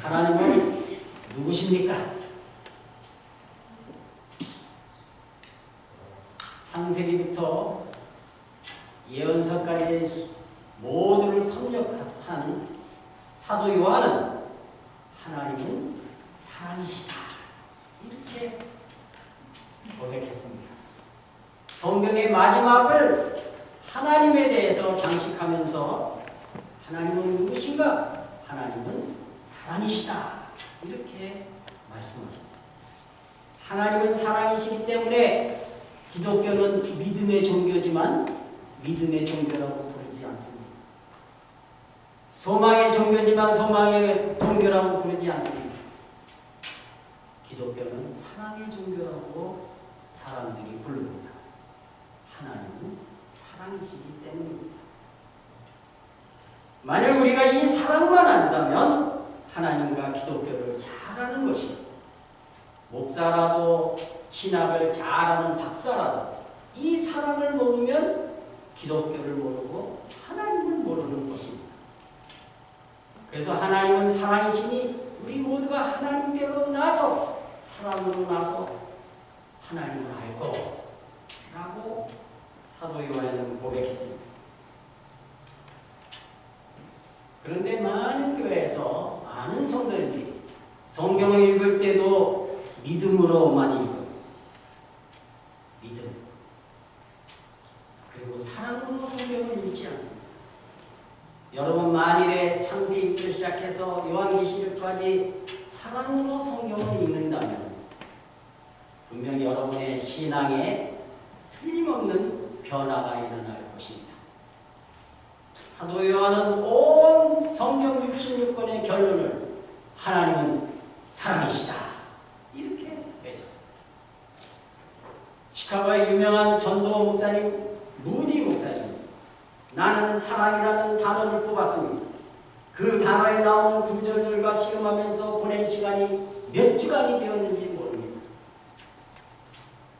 하나님은 누구십니까? 창세기부터 예언서까지 모두를 섭렵하는 사도 요한은 하나님은 사랑이시다 이렇게 고백했습니다. 성경의 마지막을 하나님에 대해서 장식하면서 하나님은 누구신가? 하나님은 사랑이시다 이렇게 말씀하셨습니다. 하나님은 사랑이시기 때문에 기독교는 믿음의 종교지만 믿음의 종교라고 부르지 않습니다. 소망의 종교지만 소망의 종교라고 부르지 않습니다. 기독교는 사랑의 종교라고 사람들이 부릅니다. 하나님은 사랑이시기 때문입니다. 만약 우리가 이 사랑만 안다면 하나님과 기독교를 잘 아는 것입니다. 목사라도 신학을 잘하는 박사라도 이 사랑을 모르면 기독교를 모르고 하나님을 모르는 것입니다. 그래서 하나님은 사랑이시니 우리 모두가 하나님께로 나서 사랑으로 나서 하나님을 알고 라고 사도 요한은 고백했습니다. 그런데 많은 교회에서 많은 성도들이 성경을 읽을 때도 믿음으로만 읽어요. 믿음. 그리고 사랑으로 성경을 읽지 않습니다. 여러분 만일에 창세기부터 시작해서 요한계시록까지 사랑으로 성경을 읽는다면 분명히 여러분의 신앙에 틀림없는 변화가 일어날 것입니다. 사도 요한은 온 성경 66권의 결론을 하나님은 사랑이시다 이렇게 맺었습니다. 시카고의 유명한 전도 목사님 무디 목사님 나는 사랑이라는 단어를 뽑았습니다. 그 단어에 나오는 구절들과 실험하면서 보낸 시간이 몇 주간이 되었는지 모릅니다.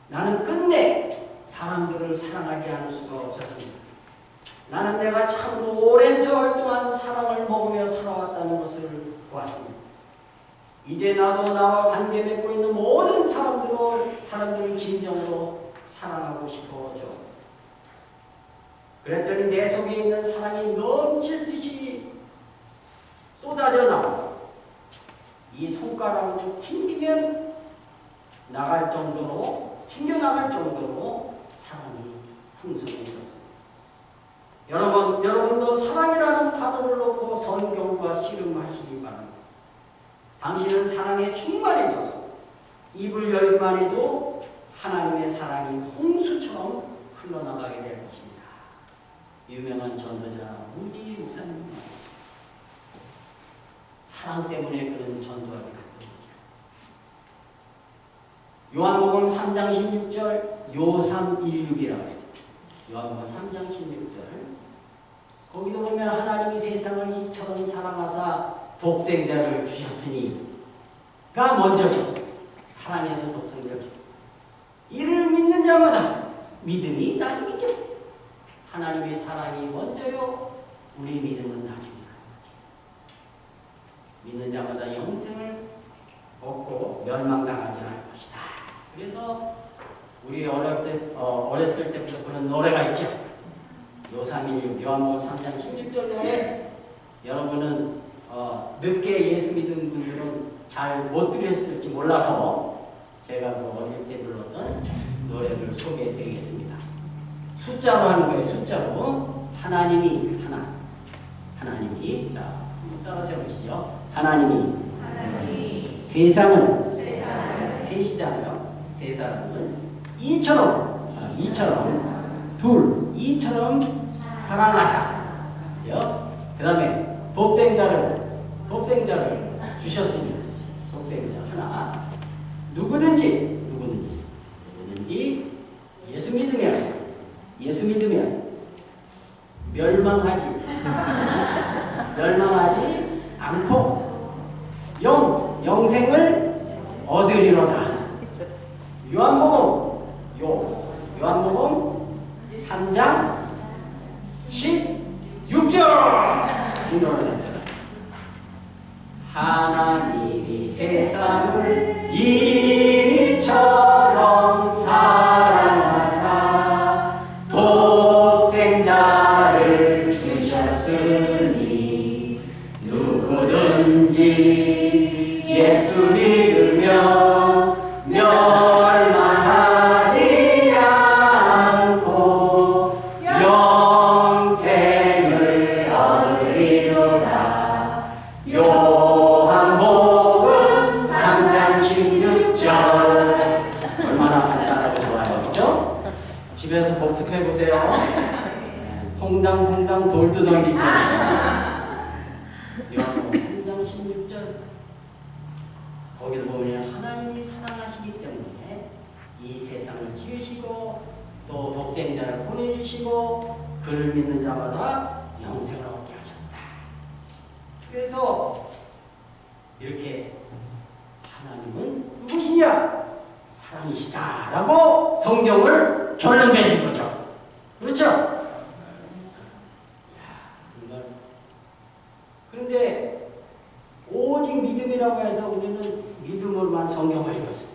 나는 끝내 사람들을 사랑하지 않을 수가 없었습니다. 나는 내가 참으로 오랜 세월 동안 사랑을 먹으며 살아왔다는 것을 보았습니다. 이제 나도 나와 관계 맺고 있는 모든 사람들을 진정으로 사랑하고 싶어져. 그랬더니 내 속에 있는 사랑이 넘칠 듯이 쏟아져 나와서 이 손가락으로 튕기면 튕겨나갈 정도로 사랑이 풍성해졌습니다. 여러분도 사랑이라는 단어를 놓고 성경과 씨름하시기 바랍니다. 당신은 사랑에 충만해져서 입을 열기만 해도 하나님의 사랑이 홍수처럼 흘러나가게 될 것입니다. 유명한 전도자 무디 목사님 사랑 때문에 그런 전도하게 된 겁니다. 요한복음 3장 16절 요삼일육이라고 했죠. 요한복음 3장 16절 거기도 보면 하나님이 세상을 이처럼 사랑하사 독생자를 주셨으니가 먼저죠. 사랑해서 독생자를 주셨고 이를 믿는 자마다 믿음이 나중이죠. 하나님의 사랑이 먼저요. 우리 믿음은 나중이라. 믿는 자마다 영생을 얻고 멸망당하지 않을 것이다. 그래서 우리 어렸을 때부터 부른 노래가 있죠. 요삼일육 요한복음 3장 16절 노래 여러분은 늦게 예수 믿은 분들은 잘 못 들었을지 몰라서 제가 그 어릴 때 불렀던 노래를 소개해 드리겠습니다. 숫자로 하는 거예요. 숫자로 하나님이 자 따라서 해보시죠. 하나님이 세상을 셋이잖아요. 세상을 이처럼 사랑하사 그 다음에 독생자를 주셨으니 독생자 하나 누구든지 예수 믿으면 멸망하지 않고 영생을 얻으리로다. 요한복음 3장 16절 이 노래를 했잖아요. 하나님이 세상을 이처럼 사랑하사 독생자를 주셨으니 누구든지 예수 믿으며 멸망하지 않고 영생을 얻으리로다. 요한복음 3장 16절. 얼마나 간단하고 좋아요, 그죠? 집에서 복습해 보세요. 퐁당퐁당 돌도 던지고. 요한복음 3장 16절. 거기도 보면 하나님이 사랑하시기 때문에 이 세상을 지으시고 또 독생자를 보내주시고 그를 믿는 자마다 영생을 얻게 하셨다. 그래서 이렇게 하나님은 누구시냐? 사랑이시다라고 성경을 결론 내준 거죠. 그렇죠? 정말. 그런데 오직 믿음이라고 해서 우리는 믿음으로만 성경을 읽었어요.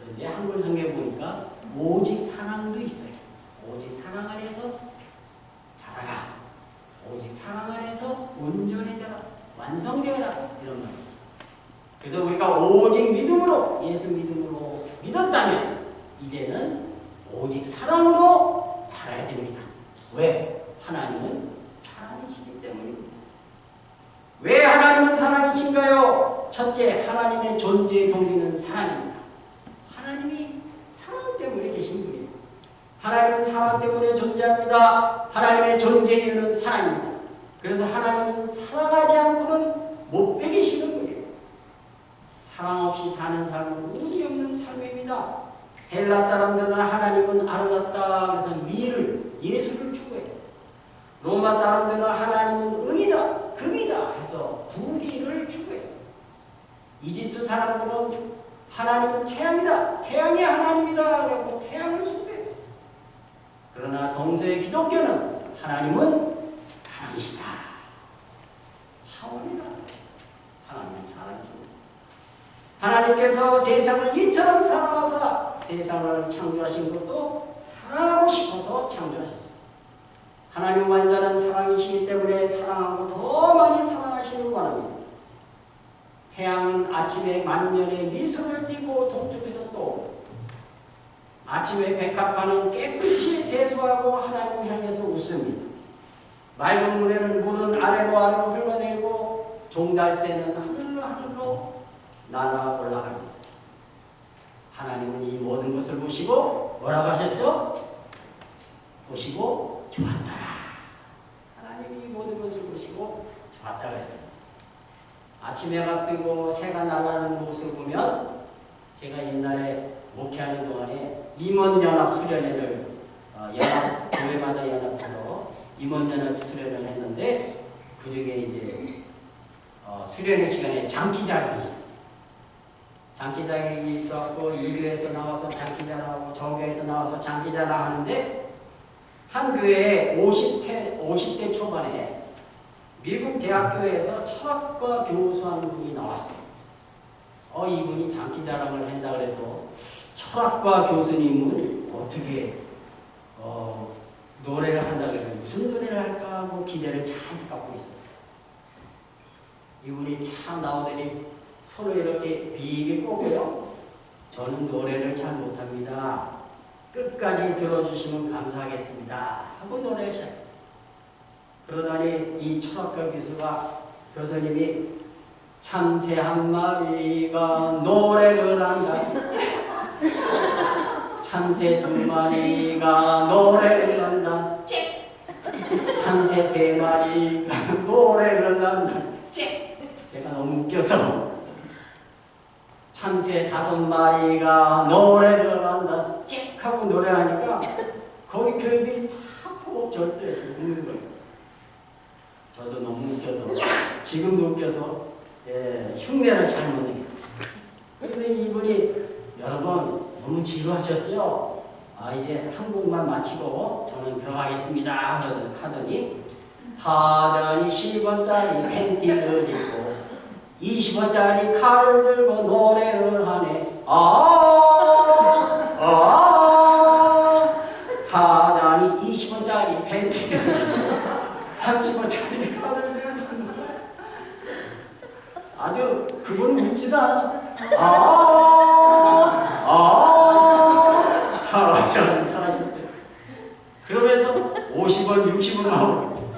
그런데 한글 성경에 보니까 오직 사랑도 있어요. 오직 사랑 안에서 자라라. 오직 사랑 안에서 온전해져라. 완성되어라. 이런 말이죠. 그래서 우리가 오직 믿음으로, 예수 믿음으로 믿었다면 이제는 오직 사랑으로 살아야 됩니다. 왜? 하나님은 사랑이시기 때문입니다. 왜 하나님은 사랑이신가요? 첫째, 하나님의 존재의 동기는 사랑입니다. 하나님이 사랑 때문에 계신 분이에요. 하나님은 사랑 때문에 존재합니다. 하나님의 존재의 이유는 사랑입니다. 그래서 하나님은 사랑하지 않고는 못 베기시는 분이에요. 사랑 없이 사는 삶은 의미 없는 삶입니다. 헬라 사람들은 하나님은 아름답다 그래서 미를, 예수를 추구했어요. 로마 사람들은 하나님은 음이다, 금이다 해서 부귀를 추구했어요. 이집트 사람들은 하나님은 태양이다, 태양이 하나님이다 그래서 태양을 숭배했어요. 그러나 성서의 기독교는 하나님은 사랑이시다. 차원이다. 하나님은 사랑이십니다. 하나님께서 세상을 이처럼 사랑하사 세상을 창조하신 것도 사랑하고 싶어서 창조하셨어요. 하나님 완전한 사랑이시기 때문에 사랑하고 더 많이 사랑하시는 원합니다. 태양은 아침에 만년의 미소를 띠고 동쪽에서 또 아침에 백합화는 깨끗이 세수하고 하나님 향해서 웃습니다. 맑은 물에는 물은 아래로 흘러내리고 종달새는 하늘로 날아 올라갑니다. 하나님은 이 모든 것을 보시고 뭐라고 하셨죠? 보시고 좋았더라. 하나님이 이 모든 것을 보시고 좋았다고 했어요. 아침에 해가 뜨고 새가 날아가는 모습을 보면 제가 옛날에 목회하는 동안에 임원연합 수련회를 교회마다 연합해서 임원연합 수련회를 했는데 그 중에 이제 수련회 시간에 장기자랑이 있었어요. 장기자랑이 있었고 이 교회에서 나와서 장기자랑하고 저 교회에서 나와서 장기자랑하는데 한 교회에 50대 초반에 미국 대학교에서 철학과 교수한 분이 나왔어요. 이분이 장기자랑을 한다 그래서 철학과 교수님은 어떻게 노래를 한다 그래서 무슨 노래를 할까 하고 기대를 잔뜩 갖고 있었어요. 이분이 참 나오더니 서로 이렇게 비비 꼬고요. 저는 노래를 잘 못합니다. 끝까지 들어주시면 감사하겠습니다. 하고 노래를 시작했어요. 그러더니 이 철학과 교수님이 참새 한 마리가 노래를 한다. 참새 두 마리가 노래를 한다. 참새 세 마리가 노래를 한다. 제가 너무 웃겨서 참새 5마리가 노래를 한다. 하고 노래하니까 거기 교인들이 다 포복 절도해서 웃는 거예요. 저도 너무 웃겨서 지금도 웃겨서 흉내를 잘 못 내요. 그런데 이분이 여러분 너무 지루하셨죠? 이제 한 곡만 마치고 저는 들어가겠습니다 하더니 타전이 10원짜리 팬티를 입고 20원짜리 칼을 들고 노래를 하네. 타잔이 20원짜리 팬티 30원짜리 칼을 들고 아주 그거는 웃지도 않아. 타잔 사라질 때 그러면서 50원 60원 나오고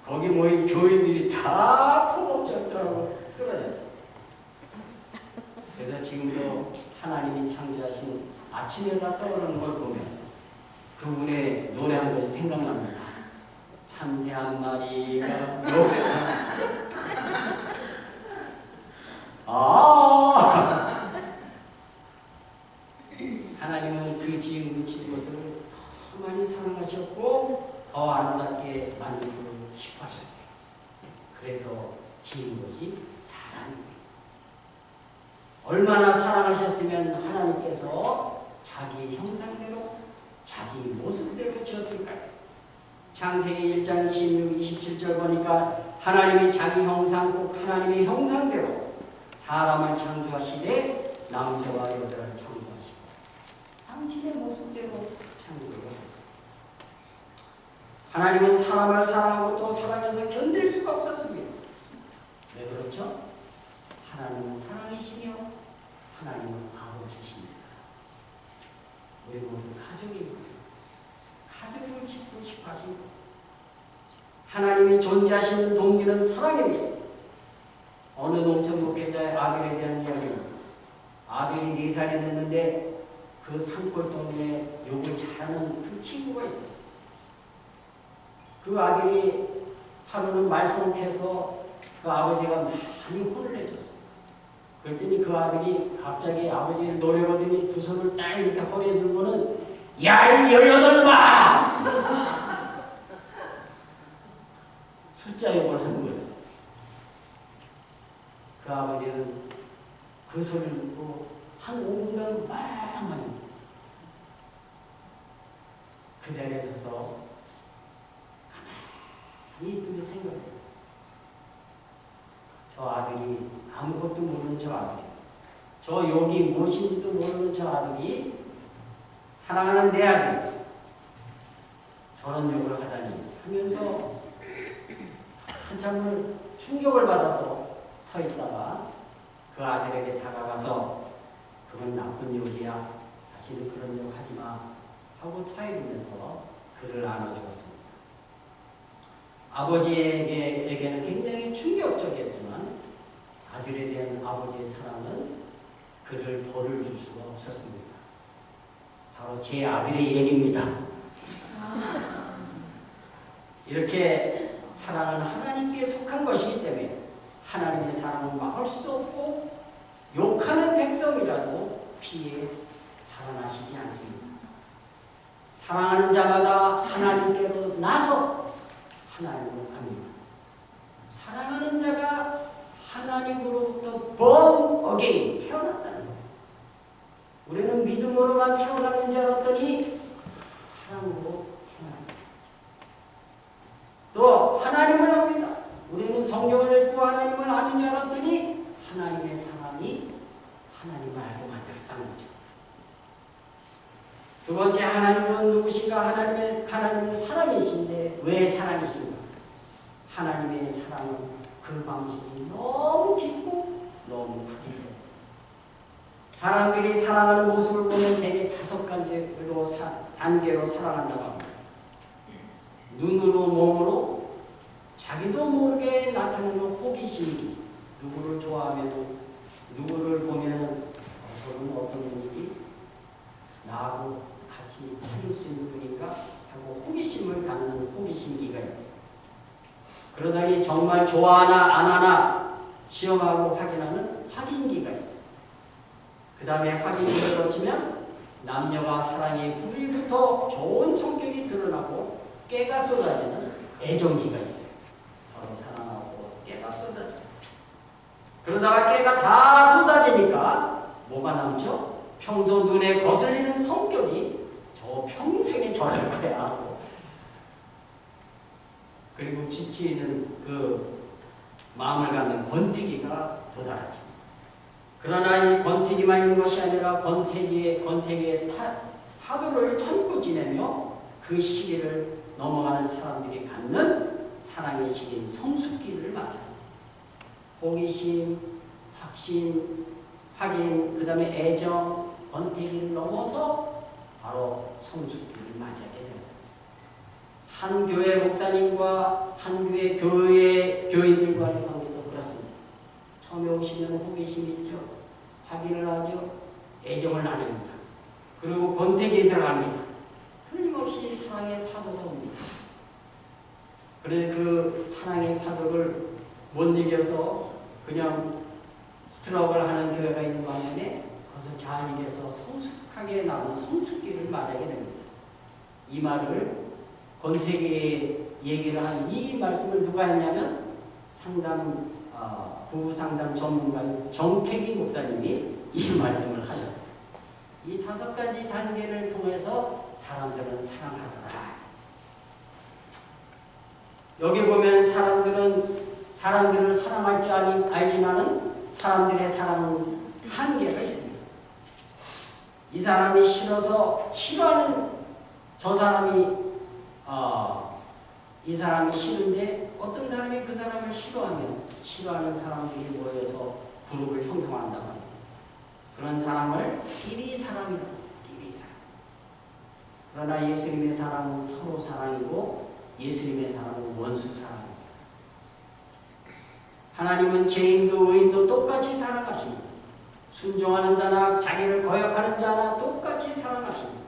거기 모인 교인들이 다 포복적더라고 쓰러졌어. 그래서 지금도 하나님이 창조하신 아침에가 떠오르는 걸 보면 그분의 노래한 것이 생각납니다. 참새 한 마리가 노래하는 하나님은 그 지은 것을 더 많이 사랑하셨고 더 아름답게 만들고 싶어 하셨어요. 그래서 지은 것이 사람입니다. 얼마나 사랑하셨으면 하나님께서 자기 형상대로 자기 모습대로 지었을까요? 창세기 1장 26, 27절 보니까 하나님이 자기 형상 꼭 하나님의 형상대로 사람을 창조하시되 남자와 여자를 창조하시고 당신의 모습대로 창조하셨습니다. 하나님은 사람을 사랑하고 또 사랑해서 견딜 수가 없었습니다. 왜 그렇죠? 하나님은 사랑이시며 하나님은 아버지십니다. 우리 모두 가족입니다. 가족을 짓고 싶어 하십니다. 하나님이 존재하시는 동기는 사랑입니다. 어느 농촌 목회자의 아들에 대한 이야기입니다. 아들이 4살이 됐는데 그 산골 동네에 욕을 잘하는 그 친구가 있었어요. 그 아들이 하루는 말씀을 해서 그 아버지가 많이 혼을 내줬어요. 그랬더니 그 아들이 갑자기 아버지를 노려보더니 두 손을 딱 이렇게 허리에 들고는 야, 이 18마! 숫자 욕을 하는 거였어요. 그 아버지는 그 소리를 듣고 한 5분간 막 그 자리에 서서 가만히 있으면서 생각했어요. 저 아들이 아무것도 모르는 저 아들이, 저 욕이 무엇인지도 모르는 저 아들이, 사랑하는 내 아들이 저런 욕을 하다니 하면서 한참을 충격을 받아서 서 있다가 그 아들에게 다가가서 그건 나쁜 욕이야, 다시는 그런 욕 하지 마 하고 타협하면서 그를 안아주었습니다. 아버지에게는 굉장히 충격적이었지만 아들에 대한 아버지의 사랑은 그를 벌을 줄 수가 없었습니다. 바로 제 아들의 얘기입니다. 이렇게 사랑은 하나님께 속한 것이기 때문에 하나님의 사랑은 막을 수도 없고 욕하는 백성이라도 피해 살아나시지 않습니다. 사랑하는 자마다 하나님께로 나서 하나님을 압니다. 사랑하는 자가 하나님으로부터 born again 태어났다는 거예요. 우리는 믿음으로만 태어나는 줄 알았더니 사랑으로 태어났다. 또 하나님을 압니다. 우리는 성경을 읽고 하나님을 아는 줄 알았더니 하나님의 사랑이 하나님을 알게 만들었다는 거죠. 두 번째, 하나님은 누구신가? 하나님은 사랑이신데 왜 사랑이신가? 하나님의 사랑은 그 방식이 너무 깊고 너무 크기 때문에 사람들이 사랑하는 모습을 보면 대개 5가지로 단계로 사랑한다고 합니다. 눈으로, 몸으로, 자기도 모르게 나타나는 호기심이, 누구를 좋아하면, 누구를 보면 저는 어떤 분이지? 나하고 같이 사귈 수 있는 분인가? 하고 호기심을 갖는 호기심기가 있고, 그러다니 정말 좋아하나 안 하나 시험하고 확인하는 확인기가 있어요. 그 다음에 확인기를 거치면 남녀가 사랑의 불이 붙어 좋은 성격이 드러나고 깨가 쏟아지는 애정기가 있어요. 서로 사랑하고 깨가 쏟아져. 그러다가 깨가 다 쏟아지니까 뭐가 남죠? 평소 눈에 거슬리는 성격이 저 평생에 저럴 거야 하고, 그리고 지치는 그 마음을 갖는 권태기가 도달하죠. 그러나 이 권태기만 있는 것이 아니라 권태기의 파도를 참고 지내며 그 시기를 넘어가는 사람들이 갖는 사랑의 시기인 성숙기를 맞아요. 호기심, 확신, 확인, 그 다음에 애정, 권태기를 넘어서 바로 성숙기를 맞이하게 됩니다. 한 교회 목사님과 한 교회 교인들과의 관계도 그렇습니다. 처음에 오시면 호기심이 있죠. 확인을 하죠. 애정을 나눕니다. 그리고 권태기에 들어갑니다. 틀림없이 사랑의 파도가 옵니다. 그래서 그 사랑의 파도를 못 이겨서 그냥 스트럭을 하는 교회가 있는 반면에 그것을 잘 이겨서 성숙하게 나오는 성숙기를 맞이하게 됩니다. 이 말을 권태기의 얘기를 한 이 말씀을 누가 했냐면 부부 상담 전문가인 정태기 목사님이 이 말씀을 하셨어요. 이 5가지 단계를 통해서 사람들은 사랑하더라. 여기 보면 사람들을 사랑할 줄 알지만은 사람들의 사랑은 한계가 있습니다. 이 사람이 싫어서 싫어하는 저 사람이 이 사람이 싫은데 어떤 사람이 그 사람을 싫어하면 싫어하는 사람들이 모여서 그룹을 형성한다고 합니다. 그런 사람을 끼리 사랑이라고 합니다. 끼리 사랑. 그러나 예수님의 사랑은 서로 사랑이고 예수님의 사랑은 원수 사랑입니다. 하나님은 죄인도 의인도 똑같이 사랑하십니다. 순종하는 자나 자기를 거역하는 자나 똑같이 사랑하십니다.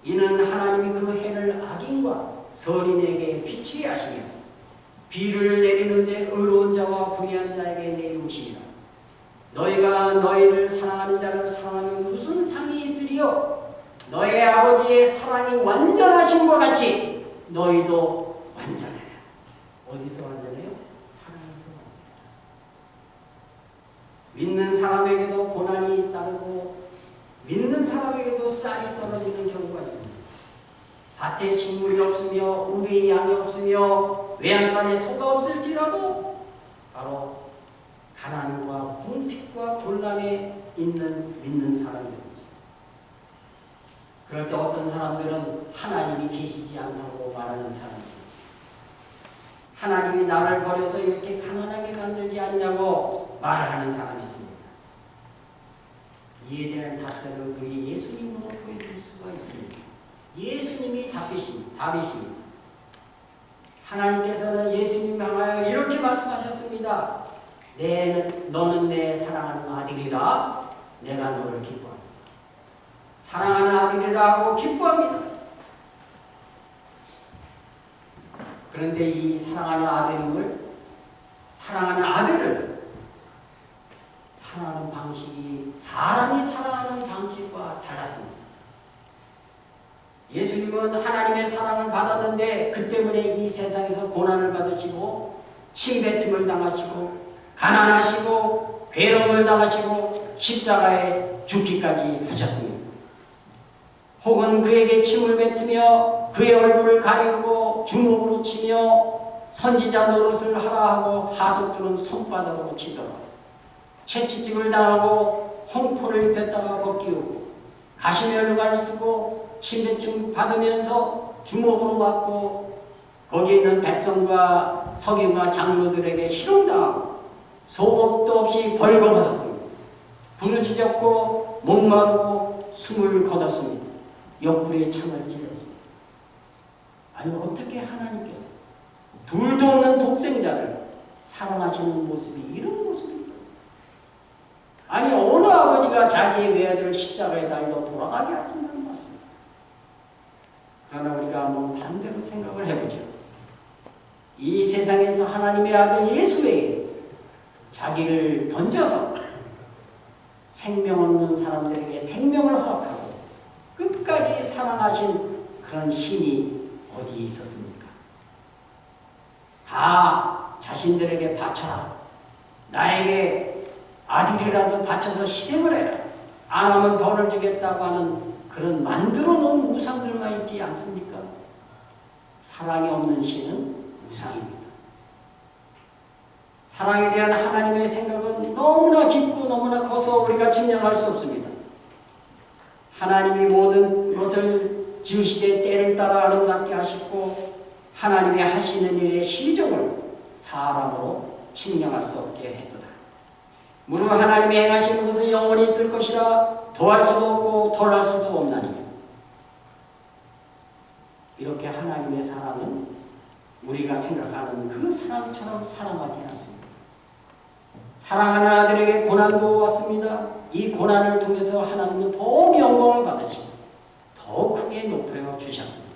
이는 하나님이 그 해를 악인과 선인에게 비치게 하시며 비를 내리는데 의로운 자와 불의한 자에게 내리우시리라. 너희가 너희를 사랑하는 자를 사랑하면 무슨 상이 있으리요? 너희 아버지의 사랑이 완전하신 것 같이 너희도 완전해라. 어디서 완전해요? 사랑에서 완전해라. 믿는 사람에게도 고난이 따르고 믿는 사람에게도 쌀이 떨어지는 경우가 있습니다. 밭에 식물이 없으며 우리의 양이 없으며 외양간에 소가 없을지라도 바로 가난과 궁핍과 곤란에 있는 믿는 사람들입니다. 그럴 때 어떤 사람들은 하나님이 계시지 않다고 말하는 사람들이 있습니다. 하나님이 나를 버려서 이렇게 가난하게 만들지 않냐고 말을 하는 사람이 있습니다. 이에 대한 답변을 우리 예수님으로 보여줄 수가 있습니다. 예수님이 답이십니다. 하나님께서는 예수님 향하여 이렇게 말씀하셨습니다. 너는 내 사랑하는 아들이라 내가 너를 기뻐합니다. 사랑하는 아들이라 하고 기뻐합니다. 그런데 이 사랑하는 아들을 사랑하는 방식이 사람이 사랑하는 방식과 달랐습니다. 예수님은 하나님의 사랑을 받았는데 그 때문에 이 세상에서 고난을 받으시고 침뱉음을 당하시고 가난하시고 괴로움을 당하시고 십자가에 죽기까지 하셨습니다. 혹은 그에게 침을 뱉으며 그의 얼굴을 가리고 주먹으로 치며 선지자 노릇을 하라 하고 하소투는 손바닥으로 치더라. 채찍질을 당하고 홍포를 입혔다가 벗기우고 가시면류관을 쓰고 침뱉음 받으면서 주먹으로 맞고 거기 있는 백성과 서기관과 장로들에게 희롱당하고 속옷도 없이 벌거벗었습니다. 부르짖었고 목마르고 숨을 거뒀습니다. 옆구리에 창을 찔렀습니다. 아니 어떻게 하나님께서 둘도 없는 독생자를 사랑하시는 모습이 이런 모습입니까? 아니 어느 아버지가 자기의 외아들을 십자가에 달려 돌아가게 하신다는 것입니다. 그러나 우리가 한번 반대로 생각을 해보죠. 이 세상에서 하나님의 아들 예수에게 자기를 던져서 생명 없는 사람들에게 생명을 허락하고 끝까지 사랑하신 그런 신이 어디에 있었습니까? 다 자신들에게 바쳐라. 나에게 아들이라도 바쳐서 희생을 해라. 안 하면 벌을 주겠다고 하는 그런 만들어 놓은 우상들만 있지 않습니까? 사랑이 없는 신은 우상입니다. 사랑에 대한 하나님의 생각은 너무나 깊고 너무나 커서 우리가 측량할 수 없습니다. 하나님이 모든 것을 지으시되 때를 따라 아름답게 하시고 하나님의 하시는 일의 시정을 사람으로 측량할 수 없게 했도다. 무릇 하나님이 행하신 것은 영원히 있을 것이라 더할 수도 없고 덜할 수도 없나니. 이렇게 하나님의 사랑은 우리가 생각하는 그 사랑처럼 사랑하지 않습니다. 사랑하는 아들에게 고난도 왔습니다. 이 고난을 통해서 하나님은 더욱 영광을 받으시고 더 크게 높여 주셨습니다.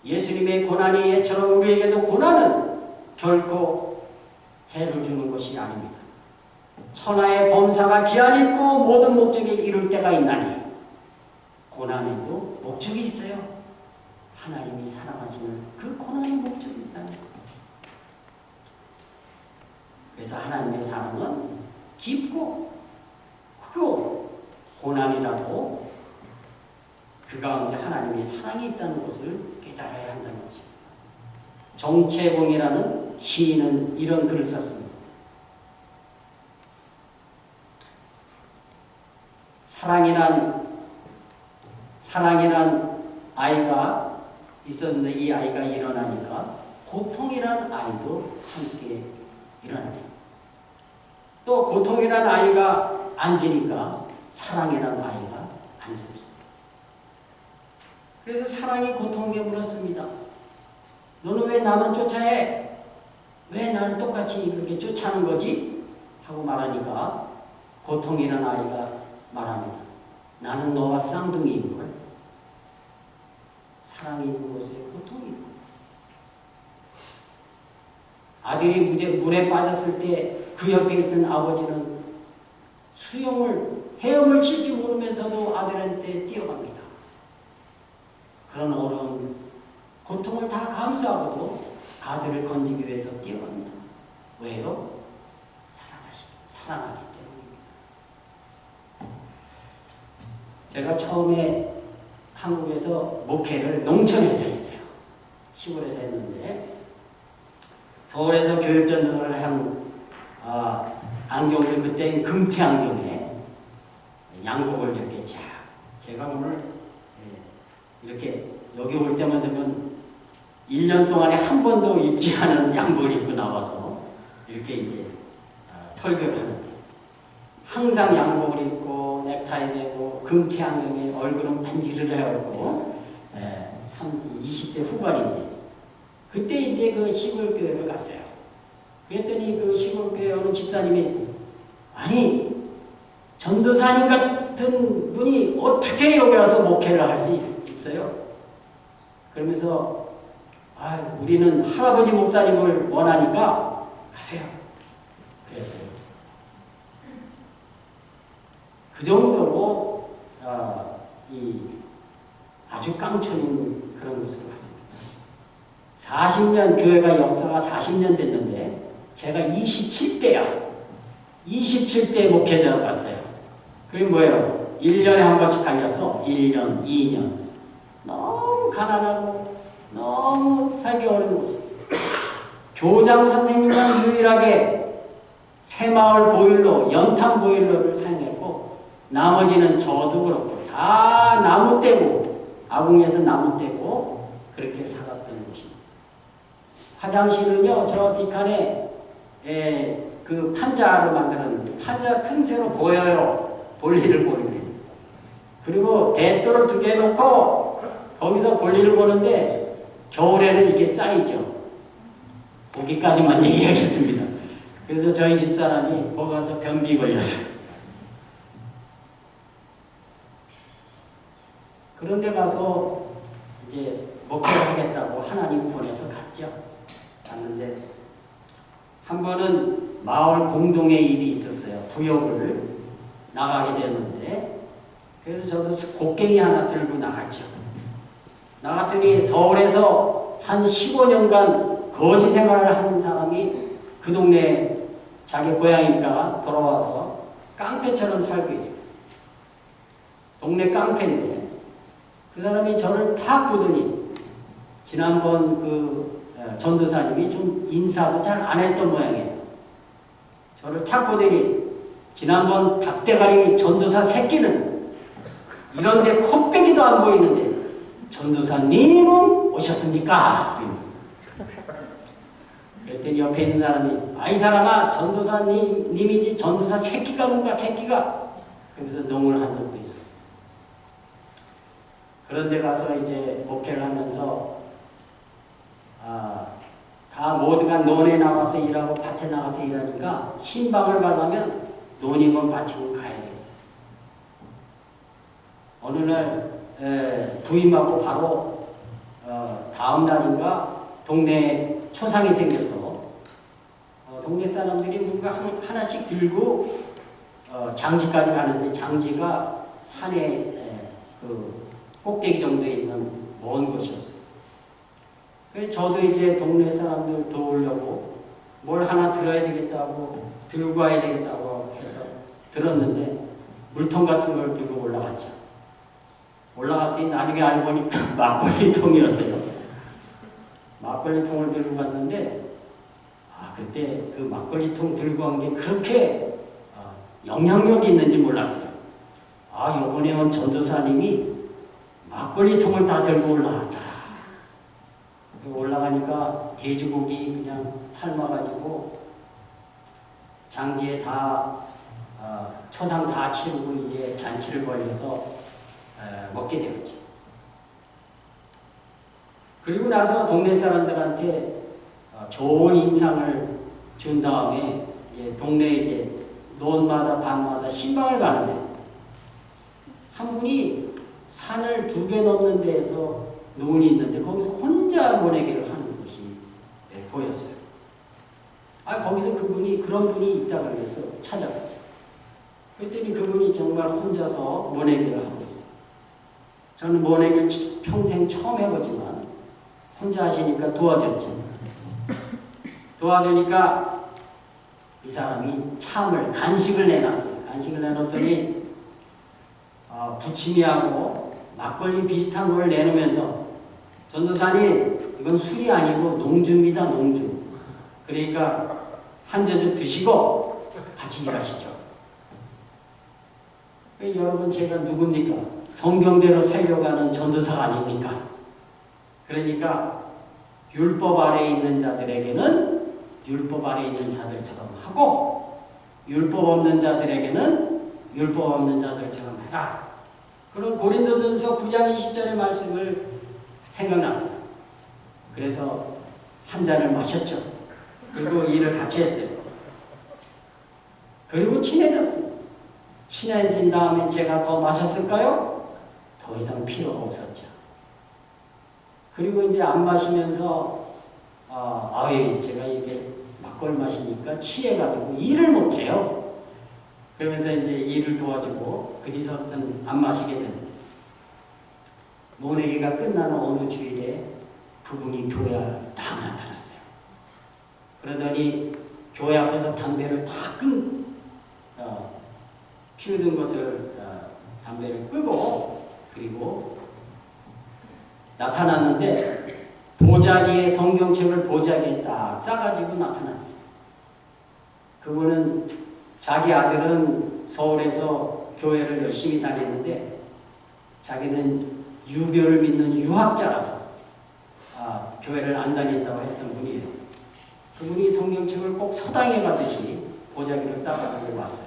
예수님의 고난이 예처럼 우리에게도 고난은 결코 해를 주는 것이 아닙니다. 천하의 범사가 기한이 있고 모든 목적에 이룰 때가 있나니 고난에도 목적이 있어요. 하나님이 사랑하시는 그 고난의 목적이 있다는 것. 그래서 하나님의 사랑은 깊고 크고 고난이라도 그 가운데 하나님의 사랑이 있다는 것을 깨달아야 한다는 것입니다. 정채봉이라는 시인은 이런 글을 썼습니다. 사랑이란 아이가 있었는데 이 아이가 일어나니까 고통이란 아이도 함께 일어납니다. 또 고통이란 아이가 앉으니까 사랑이란 아이가 앉습니다. 그래서 사랑이 고통에게 물었습니다. 너는 왜 나만 쫓아해? 왜 나를 똑같이 이렇게 쫓아하는 거지? 하고 말하니까 고통이란 아이가 말합니다. 나는 너와 쌍둥이인걸. 사랑이 있는 곳에 고통이 있고. 아들이 물에 빠졌을 때 그 옆에 있던 아버지는 헤엄을 칠지 모르면서도 아들한테 뛰어갑니다. 그런 어려운 고통을 다 감수하고도 아들을 건지기 위해서 뛰어갑니다. 왜요? 사랑하기 때문입니다. 제가 처음에 한국에서 목회를 농촌에서 했어요. 시골에서 했는데 서울에서 교육전도를 한 안경도 그때는 금태 안경에 양복을 이렇게 제가 오늘 이렇게 여기 올 때만 되면 1년 동안에 한 번도 입지 않은 양복을 입고 나와서 이렇게 이제 설교를 하는데 항상 양복을 입고 넥타이 매고 금태 안경에 얼굴은 반지를 해갖고 20대 후반인데 그때 이제 그 시골 교회를 갔어요. 그랬더니 그 시골 교회 어느 집사님이 아니 전도사님 같은 분이 어떻게 여기 와서 목회를 할 수 있어요? 그러면서 우리는 할아버지 목사님을 원하니까 가세요. 그랬어요. 그 정도로 아주 깡촌인 그런 곳으로 갔습니다. 40년 교회가 역사가 40년 됐는데 제가 27대야. 27대 목회자로 갔어요. 그게 뭐예요? 1년에 한 번씩 갈렸어. 1년, 2년. 너무 가난하고 너무 살기 어려운 곳이에요. 교장 선생님만 유일하게 새마을 보일러, 연탄 보일러를 사용했고 나머지는 저도 그렇고 다 나무 떼고 아궁에서 나무 떼고 그렇게 살았던 곳입니다. 화장실은요 저 뒷칸에 그 판자를 만들었는데 판자 틈새로 보여요. 볼일을 보는데. 그리고 대도를 2개 놓고 거기서 볼일을 보는데 겨울에는 이게 쌓이죠. 거기까지만 얘기하겠습니다. 그래서 저희 집사람이 거기 가서 변비 걸렸어요. 그런데 가서 이제 목회를 하겠다고 하나님 보내서 갔죠. 갔는데 한 번은 마을 공동의 일이 있었어요. 부역을 나가게 되었는데 그래서 저도 곡괭이 하나 들고 나갔죠. 나갔더니 서울에서 한 15년간 거지 생활을 한 사람이 그 동네에 자기 고향이니까 돌아와서 깡패처럼 살고 있어요. 동네 깡패인데 그 사람이 저를 탁 보더니 지난번 그 전도사님이 좀 인사도 잘 안 했던 모양이에요. 저를 탁 보더니 지난번 닭대가리 전도사 새끼는 이런데 코빼기도 안 보이는데 전도사님은 오셨습니까? 그랬더니 옆에 있는 사람이 아이 사람아 전도사님이지 전도사 새끼가 뭔가 새끼가 그래서 농을 한 적도 있었어요. 그런데 가서 이제 목회를 하면서 다 모두가 논에 나가서 일하고 밭에 나가서 일하니까 신방을 가려면 논임을 마치고 가야 되겠어요. 어느 날 부임하고 바로 다음 날인가 동네에 초상이 생겨서 동네 사람들이 뭔가 하나씩 들고 장지까지 가는데 장지가 산에 그 꼭대기 정도에 있는 먼 곳이었어요. 그래서 저도 이제 동네 사람들 도우려고 뭘 하나 들어야 되겠다고 들고 와야 되겠다고 해서 들었는데 물통 같은 걸 들고 올라갔죠. 올라갔더니 나중에 알고 보니까 막걸리통이었어요. 막걸리통을 들고 갔는데 그때 그 막걸리통 들고 간 게 그렇게 영향력이 있는지 몰랐어요. 요번에 온 전도사님이 막걸리통을 다 들고 올라왔다. 올라가니까 돼지고기 그냥 삶아가지고 장지에 다 초상 다 치르고 이제 잔치를 벌여서 먹게 되었죠. 그리고 나서 동네 사람들한테 좋은 인상을 준 다음에 이제 동네 이제 논마다 밭마다 신방을 가는데 한 분이 산을 2개 넘는 데에서 논이 있는데 거기서 혼자 모내기를 하는 것이 보였어요. 거기서 그분이 그런 분이 있다 그래서 찾아갔죠. 그랬더니 그분이 정말 혼자서 모내기를 하고 있어요. 저는 모내기를 평생 처음 해보지만 혼자 하시니까 도와줬죠. 도와주니까 이 사람이 참을 간식을 내놨어요. 간식을 내놓더니 부침이하고 막걸리 비슷한 걸 내놓으면서 전도사님 이건 술이 아니고 농주입니다. 농주. 그러니까 한 젖을 드시고 같이 일하시죠. 여러분 제가 누굽니까? 성경대로 살려가는 전도사가 아닙니까? 그러니까 율법 아래에 있는 자들에게는 율법 아래에 있는 자들처럼 하고 율법 없는 자들에게는 율법 없는 자들처럼 해라. 그런 고린도전서 9장 20절의 말씀을 생각났어요. 그래서 한 잔을 마셨죠. 그리고 일을 같이 했어요. 그리고 친해졌어요. 친해진 다음에 제가 더 마셨을까요? 더 이상 필요가 없었죠. 그리고 이제 안 마시면서 제가 이게 막걸리 마시니까 취해가지고 일을 못해요. 그러면서 이제 일을 도와주고 그 뒤서부터는 안 마시게 되는데 모내기가 끝나는 어느 주일에 그분이 교회에 딱 나타났어요. 그러더니 교회 앞에서 담배를 다 피우던 것을 담배를 끄고 그리고 나타났는데 보자기에 성경책을 보자기에 딱 싸가지고 나타났어요. 그분은 자기 아들은 서울에서 교회를 열심히 다녔는데 자기는 유교를 믿는 유학자라서 교회를 안 다닌다고 했던 분이에요. 그분이 성경책을 꼭 서당에 가듯이 보자기를 싸가지고 왔어요.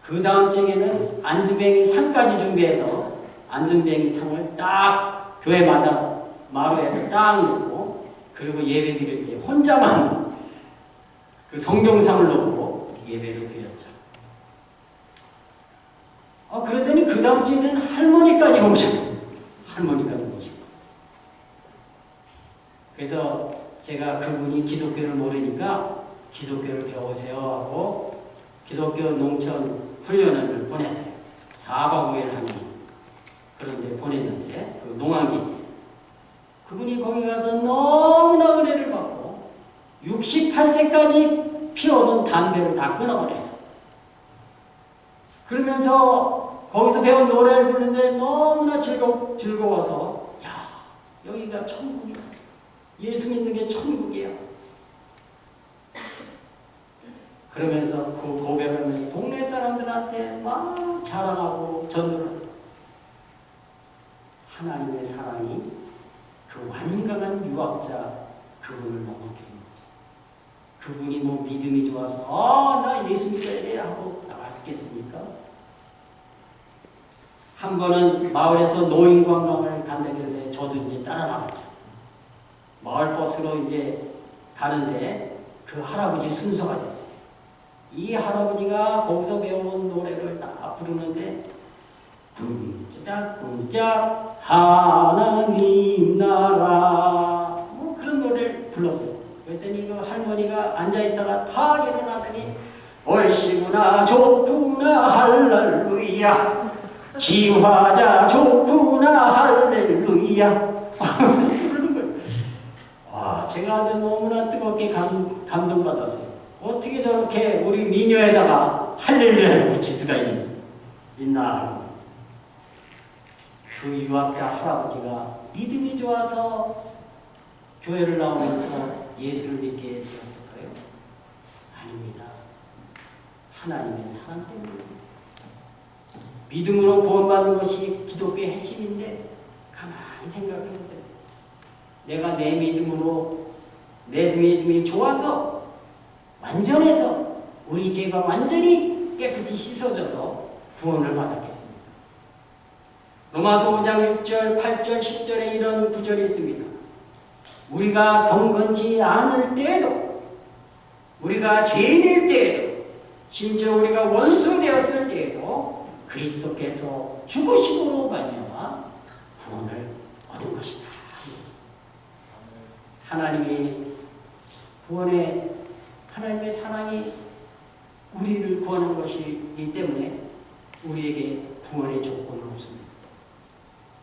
그 다음 쟁에는 안전뱅이 상까지 준비해서 안전뱅이 상을 딱 교회마다 마루에다 딱 놓고 그리고 예배 드릴 때 혼자만 그 성경상을 놓고 예배를 드렸죠. 그러더니 그 다음 주에는 할머니까지 오셨어요. 할머니까지 오시고. 그래서 제가 그분이 기독교를 모르니까 기독교를 배우세요 하고 기독교 농촌 훈련을 보냈어요. 4박 5일 하는 그런 데 보냈는데 그 농한기 때 그분이 거기 가서 너무나 은혜를 받고 68세까지 피워둔 담배를 다 끊어버렸어요. 그러면서 거기서 배운 노래를 부르는데 너무나 즐거워서 여기가 천국이야. 예수 믿는 게 천국이야. 그러면서 그 고백을 하면서 동네 사람들한테 막 자랑하고 전도를. 하나님의 사랑이 그 완강한 유학자 그분을 넘어뜨린 거죠. 그분이 뭐 믿음이 좋아서 나 예수 믿어야 돼 하고 나왔겠습니까? 한 번은 마을에서 노인 관광을 간다길래 저도 이제 따라 나갔죠. 마을 버스로 이제 가는데 그 할아버지 순서가 됐어요. 이 할아버지가 거기서 배워온 노래를 다 부르는데 쿵짝쿵짝 하나님 나라 뭐 그런 노래를 불렀어요. 그랬더니 그 할머니가 앉아있다가 탁 일어나더니 얼씨구나 좋구나 할렐루야 지화자 좋구나 할렐루야 부르는 거예요. 와, 제가 아주 너무나 뜨겁게 감동받았어요. 어떻게 저렇게 우리 민요에다가 할렐루야를 붙일 수가 있나. 그 유학자 할아버지가 믿음이 좋아서 교회를 나오면서 예수를 믿게 되었을까요? 아닙니다. 하나님의 사랑 때문입니다. 믿음으로 구원받는 것이 기독교의 핵심인데 가만히 생각해 보세요. 내가 내 믿음이 좋아서 완전해서 우리 죄가 완전히 깨끗이 씻어져서 구원을 받았겠습니다. 로마서 5장 6절, 8절, 10절에 이런 구절이 있습니다. 우리가 경건치 않을 때에도, 우리가 죄인일 때에도, 심지어 우리가 원수 되었을 때에도 그리스도께서 죽으심으로 말미암아 구원을 얻은 것이다. 하나님의 사랑이 우리를 구하는 것이기 때문에 우리에게 구원의 조건은 없습니다.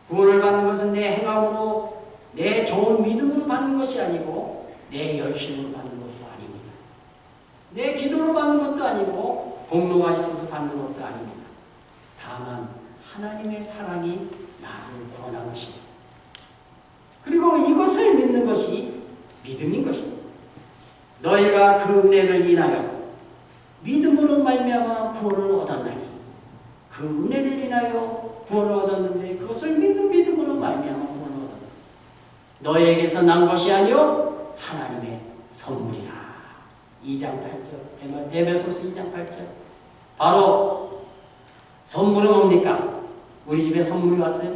구원을 받는 것은 내 행함으로, 내 좋은 믿음으로 받는 것이 아니고 내 열심으로 받는 것도 아닙니다. 내 기도로 받는 것도 아니고 공로가 있어서 받는 것도 아닙니다. 다만 하나님의 사랑이 나를 구원한 것입니다. 그리고 이것을 믿는 것이 믿음인 것입니다. 너희가 그 은혜를 인하여 믿음으로 말미암아 구원을 얻었나니, 그 은혜를 인하여 구원을 얻었는데 그것을 믿는 믿음으로 말미암아 구원을 얻었다. 너희에게서 난 것이 아니요 하나님의 선물이라. 2장 8절, 에베소서 2장 8절. 바로 선물은 뭡니까? 우리 집에 선물이 왔어요?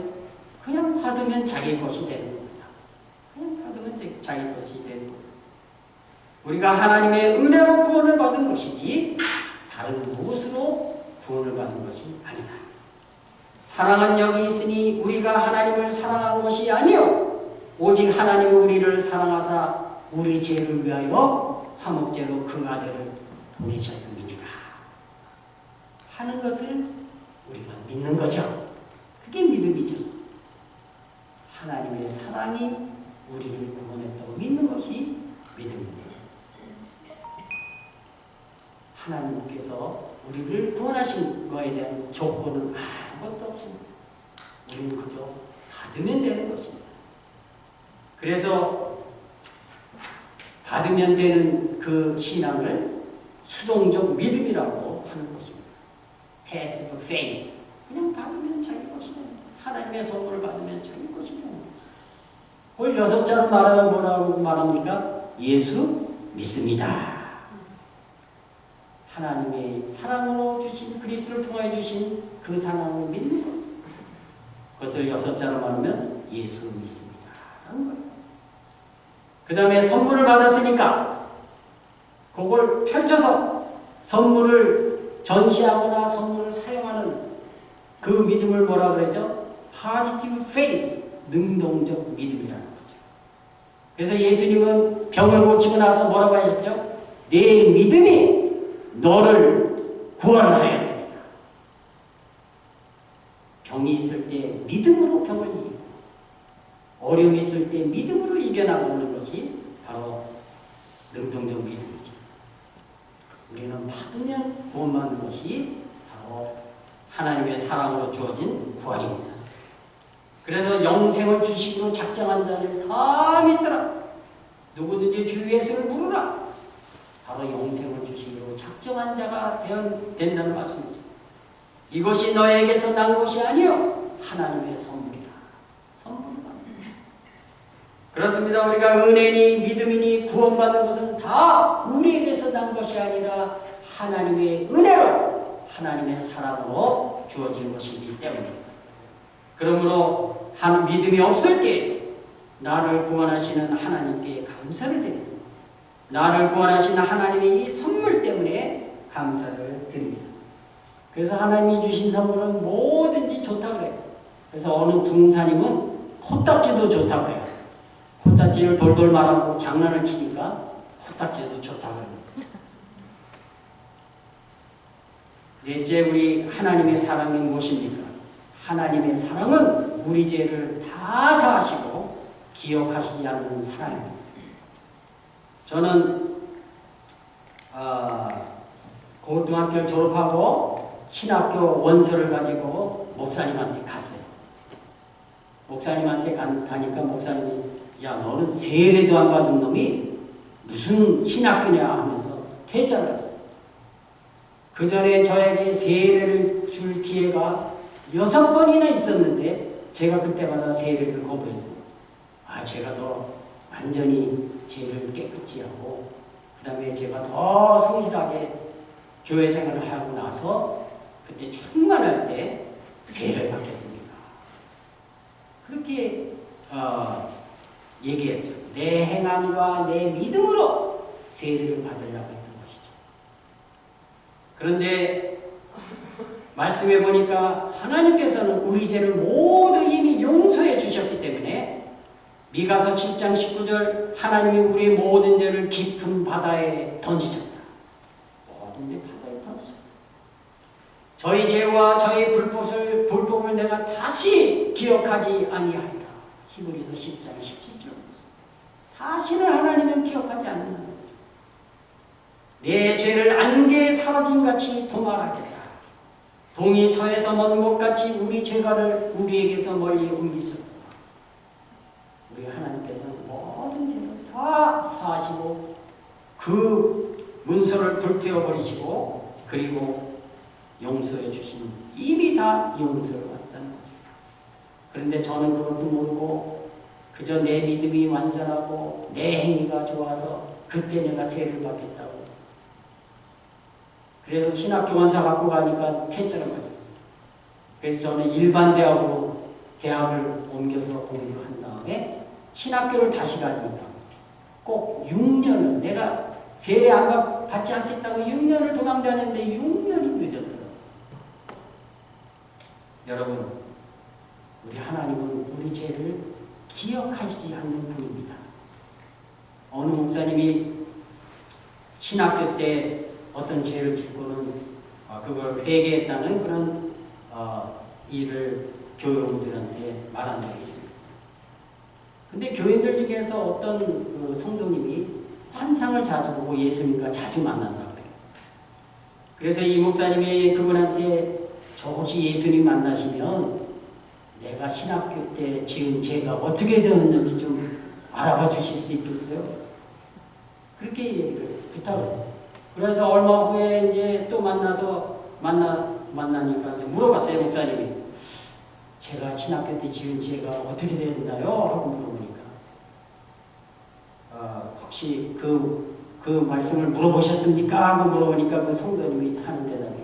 그냥 받으면 자기 것이 되는 겁니다. 그냥 받으면 자기 것이 되는 겁니다. 우리가 하나님의 은혜로 구원을 받은 것이지 다른 무엇으로 구원을 받은 것이 아니다. 사랑은 여기 있으니 우리가 하나님을 사랑한 것이 아니요 오직 하나님이 우리를 사랑하사 우리 죄를 위하여 화목제로 그 아들을 보내셨음이니라 하는 것을 우리가 믿는 거죠. 그게 믿음이죠. 하나님의 사랑이 우리를 구원했다고 믿는 것이 믿음입니다. 하나님께서 우리를 구원하신 것에 대한 조건은 아무것도 없습니다. 우리는 그저 받으면 되는 것입니다. 그래서 받으면 되는 그 신앙을 수동적 믿음이라고 하는 것입니다. passive faith. 그냥 받으면 자기 것이 됩니다. 하나님의 선물을 받으면 자기 것이 되는 거죠. 그걸 6자로 말하면 뭐라고 말합니까? 예수 믿습니다. 하나님의 사랑으로 주신, 그리스도를 통하여 주신 그 사랑을 믿는 것. 그것을 6자로 말하면 예수 믿습니다 라는 거예요. 그 다음에 선물을 받았으니까 그걸 펼쳐서 선물을 전시하거나 선물을 사용하는 그 믿음을 뭐라 그러죠? positive faith, 능동적 믿음이라는 거죠. 그래서 예수님은 병을 고치고 나서 뭐라고 하셨죠? 내 믿음이 너를 구원하여야 됩니다. 병이 있을 때 믿음으로 병을 이기고 어려움이 있을 때 믿음으로 이겨나가는 것이 바로 능동적 믿음이죠. 우리는 받으면 구원받는 것이 바로 하나님의 사랑으로 주어진 구원입니다. 그래서 영생을 주시기로 작정한 자는 다 믿더라. 누구든지 주 예수를 부르라. 바로 바로 영생을 주시기로 작정한 자가 된다는 말씀이죠. 이것이 너에게서 난 것이 아니요 하나님의 선물이라. 선물이다. 그렇습니다. 우리가 은혜니 믿음이니 구원받는 것은 다 우리에게서 난 것이 아니라 하나님의 은혜로 하나님의 사랑으로 주어진 것이기 때문입니다. 그러므로 믿음이 없을 때 나를 구원하시는 하나님께 감사를 드립니다. 나를 구원하시는 하나님의 이 선물 때문에 감사를 드립니다. 그래서 하나님이 주신 선물은 뭐든지 좋다고 그래요. 그래서 어느 부흥사님은 코딱지도 좋다고 그래요. 코딱지를 돌돌 말하고 장난을 치니까 코딱지도 좋다고 합니다. 넷째, 우리 하나님의 사랑이 무엇입니까? 하나님의 사랑은 우리 죄를 다 사하시고 기억하시지 않는 사랑입니다. 저는 고등학교를 졸업하고 신학교 원서를 가지고 목사님한테 갔어요. 목사님한테 가니까 목사님이 야 너는 세례도 안 받은 놈이 무슨 신학교냐 하면서 퇴짜를 했어요. 그 전에 저에게 세례를 줄 기회가 6번이나 있었는데 제가 그때마다 세례를 거부했어요. 제가 더 완전히 죄를 깨끗이 하고 그 다음에 제가 더 성실하게 교회 생활을 하고 나서 그때 충만할 때 세례를 받겠습니다. 그렇게 얘기했죠. 내 행함과 내 믿음으로 세례를 받으려고 했던 것이죠. 그런데 말씀해 보니까 하나님께서는 우리 죄를 모두 이미 용서해 주셨기 때문에 미가서 7장 19절 하나님이 우리의 모든 죄를 깊은 바다에 던지셨다. 모든 죄 바다에 던지셨다. 저희 죄와 저희 불법을 내가 다시 기억하지 아니하리라. 히브리서 10장 17절. 다시는 하나님은 기억하지 않는다는 거죠. 내 죄를 안개에 사라짐같이 도말하겠다. 동이 서에서 먼 곳같이 우리 죄가를 우리에게서 멀리 옮기셨다. 우리 하나님께서는 모든 죄를 다 사하시고 그 문서를 불태워버리시고 그리고 용서해 주신 이미 다 용서를 받았다는 거죠. 그런데 저는 그것도 모르고 그저 내 믿음이 완전하고 내 행위가 좋아서 그때 내가 세례를 받겠다고. 그래서 신학교 원서 갖고 가니까 퇴짜를 받았어요. 그래서 저는 일반 대학으로 대학을 옮겨서 공부를 한 다음에 신학교를 다시 가니까 꼭 6년을 내가 세례 안 받지 않겠다고 6년을 도망다녔는데 6년이 늦었더라고요. 여러분, 우리 하나님은 우리 죄를 기억하시지 않는 분입니다. 어느 목사님이 신학교 때 어떤 죄를 짓고는 그걸 회개했다는 그런 일을 교우들한테 말한 적이 있습니다. 근데 교인들 중에서 어떤 그 성도님이 환상을 자주 보고 예수님과 자주 만난다고 그래요. 그래서 이 목사님이 그분한테 저 혹시 예수님 만나시면 내가 신학교 때 지은 죄가 어떻게 되었는지 좀 알아봐 주실 수 있겠어요? 그렇게 얘기를 부탁을 했어요. 그래서 얼마 후에 이제 또 만나니까 이제 물어봤어요, 목사님이. 제가 신학교 때 지은 죄가 어떻게 되었나요? 하고 물어보니까 혹시 그 말씀을 물어보셨습니까? 하고 물어보니까 그 성도님이 하는 대답이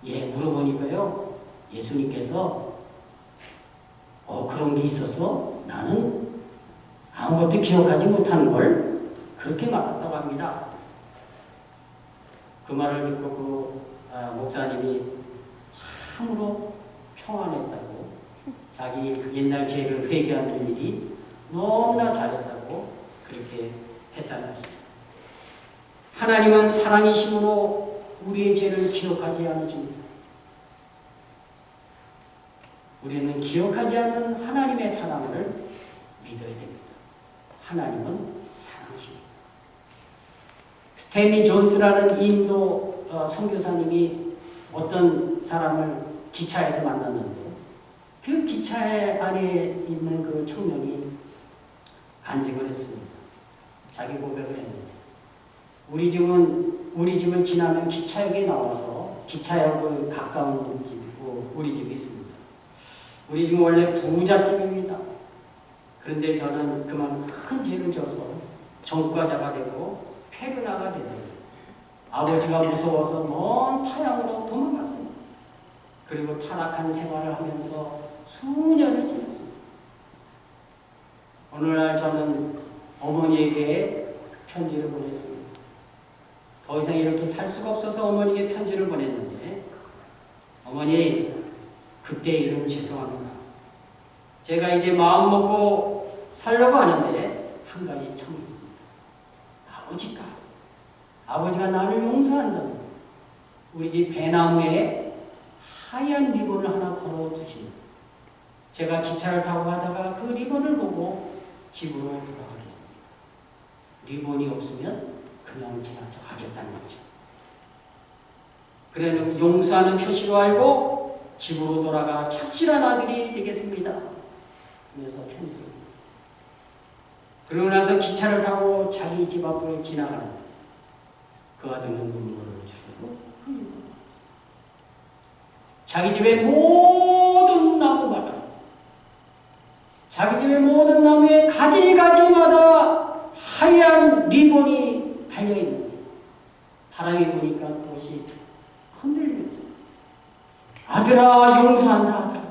예, 물어보니까요 예수님께서 그런 게 있었어? 나는 아무것도 기억하지 못하는 걸 그렇게 말했다고 합니다. 그 말을 듣고 그 목사님이 참으로 평안했다고, 자기 옛날 죄를 회개하는 일이 너무나 잘했다고 그렇게 했다는 것입니다. 하나님은 사랑이심으로 우리의 죄를 기억하지 않으십니다. 우리는 기억하지 않는 하나님의 사랑을 믿어야 됩니다. 하나님은 사랑이십니다. 스탠리 존스라는 인도 선교사님이 어떤 사람을 기차에서 만났는데 그 기차에 안에 있는 그 청년이 간증을 했습니다. 자기 고백을 했는데 우리 집을 지나면 기차역에 나와서 기차역을 가까운 집이고 우리 집이 있습니다. 우리 집은 원래 부잣집입니다. 그런데 저는 그만 큰 죄를 져서 전과자가 되고 페르나가 되더니 아버지가 무서워서 먼 타향으로 도망갔습니다. 그리고 타락한 생활을 하면서 수년을 지냈습니다. 오늘날 저는 어머니에게 편지를 보냈습니다. 더 이상 이렇게 살 수가 없어서 어머니에게 편지를 보냈는데, 어머니, 그때 일은 죄송합니다. 제가 이제 마음 먹고 살려고 하는데 한 가지 청했습니다. 아버지가 나를 용서한다면 우리 집 배나무에 하얀 리본을 하나 걸어두시면 제가 기차를 타고 가다가 그 리본을 보고 집으로 돌아가겠습니다. 리본이 없으면 그냥 지나쳐 가겠다는 거죠. 그래는 용서하는 표시로 알고 집으로 돌아가 착실한 아들이 되겠습니다. 그래서 편지를. 그러고 나서 기차를 타고 자기 집 앞을 지나가는데 그 아들은 눈물을 주르르 흘리고 나왔습니다. 자기 집의 모든 나무마다, 자기 집의 모든 나무의 가지가지마다 하얀 리본이 달려있는데 바람이 부니까 그것이 흔들리면서 아들아 용서한다 아들아,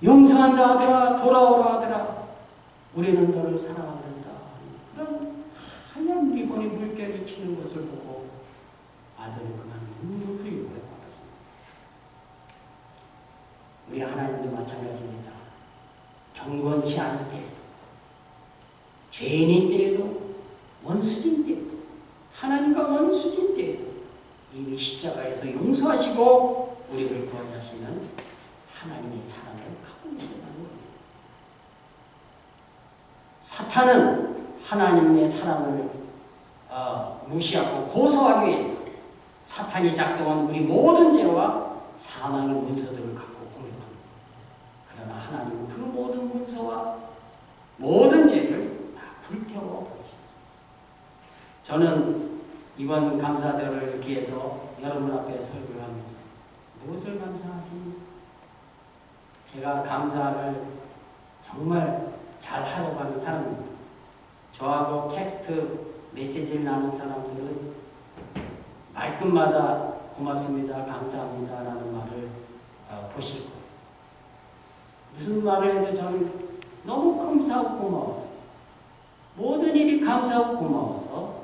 용서한다 아들아, 돌아오라 아들아, 우리는 너를 사랑한다. 그런 하얀 리본이 물결을 치는 것을 보고 아들은 그만 눈물을 흘리고 말았습니다. 우리 하나님도 마찬가지입니다. 경건치 않은 때에도, 죄인인 때에도, 원수진 때에도, 하나님과 원수진 때에도 이미 십자가에서 용서하시고 우리를 구원하시는 하나님의 사랑을 갖고 계신다는 겁니다. 사탄은 하나님의 사랑을 무시하고 고소하기 위해서 사탄이 작성한 우리 모든 죄와 사망의 문서들을 갖고 공격합니다. 그러나 하나님은 그 모든 문서와 모든 죄를 다 불태워 버리셨습니다. 저는 이번 감사절을 기해서 여러분 앞에 설교를 하면서 무엇을 감사하지? 제가 감사를 정말 잘 하려고 하는 사람입니다. 저하고 텍스트 메시지를 나눈 사람들은 말끝마다 고맙습니다, 감사합니다 라는 말을 보실 거예요. 무슨 말을 해도 저는 너무 감사하고 고마워서, 모든 일이 감사하고 고마워서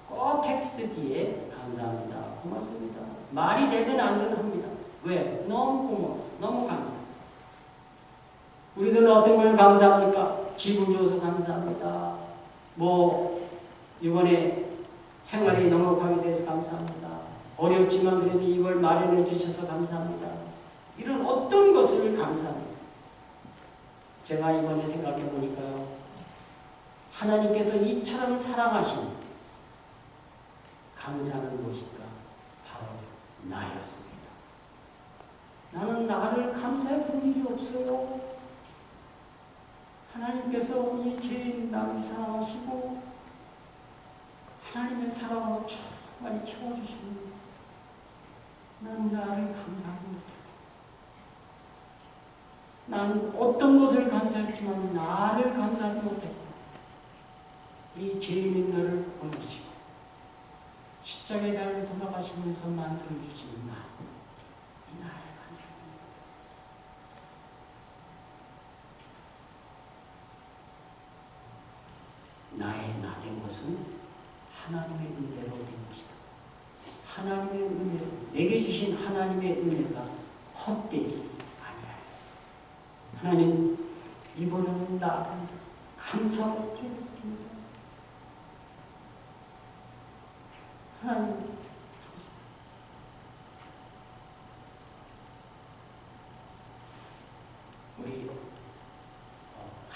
꼭 텍스트 뒤에 감사합니다, 고맙습니다, 말이 되든 안 되든 합니다. 왜? 너무 고마워서, 너무 감사해서. 우리들은 어떤 걸 감사합니까? 집을 줘서 감사합니다. 이번에 생활이 넉넉하게 돼서 감사합니다. 어렵지만 그래도 이걸 마련해 주셔서 감사합니다. 이런 어떤 것을 감사합니다. 제가 이번에 생각해 보니까요, 하나님께서 이처럼 사랑하신 감사는 무엇일까? 바로 나였습니다. 나는 나를 정말 본 일이 없어요. 하나님께서 이 죄인 나를 사랑하시고 하나님의 사랑으로 충만히 채워주십니다. 난 나를 감사하지 못했다. 난 어떤 것을 감사했지만 나를 감사하지 못했다. 이 죄인인 나를 보내시고 십자가에 달려 돌아가시면서 만들어주신 나, 이 나를 감사합니다. 나의 나 된 것은 하나님의 은혜로 된 것이다. 하나님의 은혜로, 내게 주신 하나님의 은혜가 헛되지 아니하였다. 하나님, 이번에는 나를 감사하고 드리겠습니다. 하나님,